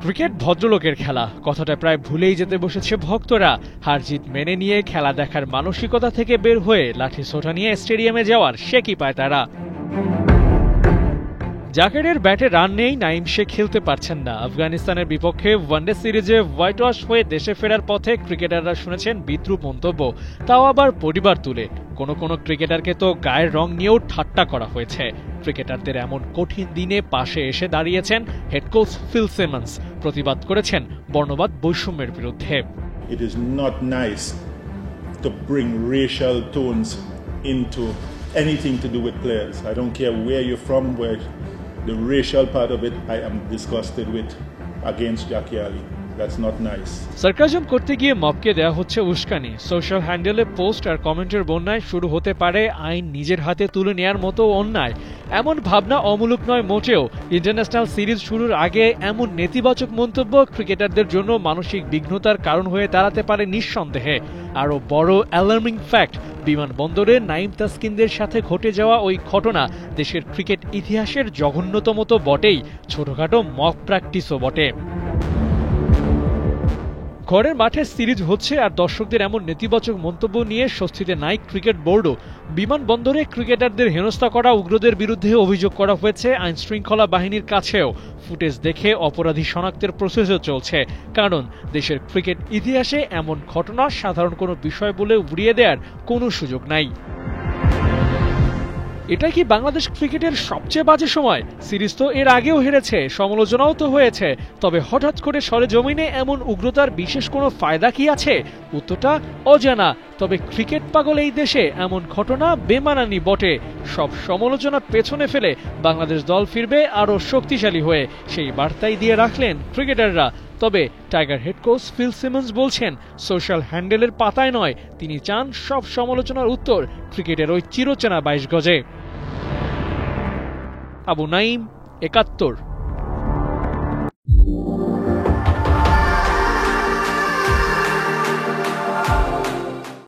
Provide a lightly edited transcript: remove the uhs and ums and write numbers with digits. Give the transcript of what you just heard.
Cricket ভদ্রলোকের খেলা কথাটা প্রায় ভুলেই যেতে বসেছে ভক্তরা। হার জিত মেনে নিয়ে খেলা দেখার মানসিকতা থেকে বের হয়ে লাঠি সোঁটা নিয়ে স্টেডিয়ামে যাওয়ার সে কি পায় তারা। জাকেরের ব্যাটে রান নেই, নাইম শেখ খেলতে পারছেন না। আফগানিস্তানের বিপক্ষে ওয়ানডে সিরিজে হোয়াইট ওয়াশ হয়ে দেশে ফেরার পথে ক্রিকেটাররা শুনেছেন বিদ্রূপ মন্তব্য, তাও আবার পরিবার তুলে। কোনো ক্রিকেটারকে তো গায়ের রং নিয়েও ঠাট্টা করা হয়েছে। ক্রিকেটারদের এমন কঠিন দিনে পাশে এসে দাঁড়িয়েছেন হেড কোচ ফিল সিমন্স, প্রতিবাদ করেছেন বর্ণবাদ বৈষম্যের বিরুদ্ধে। It is not nice to bring racial tones into anything to do with players. I don't care where you're from, where the racial part of it I am disgusted with against Jackie Ali. That's not nice. Sarcasm করতে গিয়ে মপকে দেয়া হচ্ছে উস্কানি। Social হ্যান্ডেলে post আর কমেন্টের বন্যায় শুরু হতে পারে আইন নিজের হাতে তুলে নেয়ার মতো অন্যায়। এমন ভাবনা অমূলক নয় মোটেও। ইন্টারন্যাশনাল সিরিজ শুরুর আগে এমন নেতিবাচক মন্তব্য ক্রিকেটারদের জন্য মানসিক বিঘ্নতার কারণ হয়ে দাঁড়াতে পারে নিঃসন্দেহে। আরও বড় অ্যালার্মিং ফ্যাক্ট, বিমানবন্দরে নাইম তাসকিনদের সাথে ঘটে যাওয়া ওই ঘটনা দেশের ক্রিকেট ইতিহাসের জঘন্যতম তো বটেই, ছোটখাটো মক প্র্যাকটিসও বটে। ঘরের মাঠে সিরিজ হচ্ছে আর দর্শকদের এমন নেতিবাচক মন্তব্য নিয়ে স্বস্তিতে নাই ক্রিকেট বোর্ডও। বিমানবন্দরে ক্রিকেটারদের হেনস্থা করা উগ্রদের বিরুদ্ধে অভিযোগ করা হয়েছে আইন শৃঙ্খলা বাহিনীর কাছেও। ফুটেজ দেখে অপরাধী শনাক্তের প্রসেসও চলছে, কারণ দেশের ক্রিকেট ইতিহাসে এমন ঘটনা সাধারণ কোনো বিষয় বলে উড়িয়ে দেওয়ার কোনো সুযোগ নাই। এটা কি বাংলাদেশ ক্রিকেটের সবচেয়ে বাজে সময়? সিরিজ তো এর আগেও হেরেছে, সমালোচনাও তো হয়েছে, তবে হঠাৎ করে সরেজমিনে এমন উগ্রতার বিশেষ কোনো ফায়দা কি আছে? উত্তরটা অজানা। তবে ক্রিকেট পাগল এই দেশে এমন ঘটনা বেমানানি বটে। সব সমালোচনা পেছনে ফেলে বাংলাদেশ দল ফিরবে আরও শক্তিশালী হয়ে, সেই বার্তাই দিয়ে রাখলেন ক্রিকেটাররা। তবে tiger head coach Phil Simmons বলছেন সোশ্যাল হ্যান্ডেলের পাতায় নয়, তিনি চান সব সমালোচনার উত্তর ক্রিকেটের ওই চিরচেনা 22 গজে। আবু নাইম, ৭১।